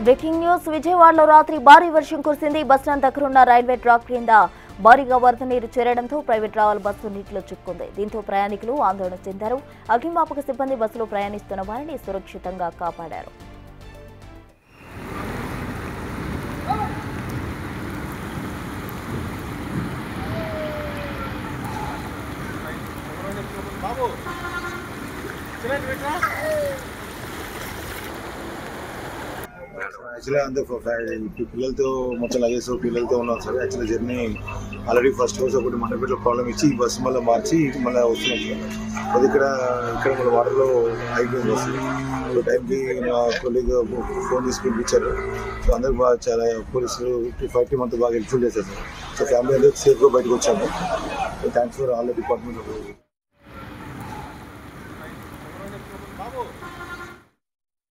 Breaking news విజయవాడలో రాత్రి భారీ వర్షం కురిసింది. బస్టాండ్ దగ్గరున్న రైల్వే ట్రాక్ కింద భారీగా వరద నీరు చేరడంతో ప్రైవేట్ ట్రావెల్ బస్సు నీటిలో చిక్కుంది. దీంతో ప్రయాణికులు ఆందోళన చెందారు. అగ్నిమాపక సిబ్బంది బస్సులో ప్రయాణిస్తున్న వారిని సురక్షితంగా కాపాడారు. యాక్చువల్గా అంతే పిల్లలతో మొత్తం లగేజ్ పిల్లలతో ఉన్నాం sir. Actually journey already first రోజు ఒకటి మండపేటలో ప్రాబ్లం ఇచ్చి ఈ బస్సు మళ్ళీ మార్చి మళ్ళీ వస్తున్నాం సార్. అది ఇక్కడ మళ్ళీ వాటర్లో అయిపోయింది బస్సు. సో టైంకి మా కొలీగ్ ఫోన్ చేసి పిలిపించారు. సో అందరికి బాగా చాలా పోలీసులు ఫైవ్ టీమ్ అంతా బాగా హెల్ప్ఫుల్ చేశారు సార్. సో ఫ్యామిలీ అందరికి సేఫ్గా బయటకు వచ్చాము. So thanks for all the department.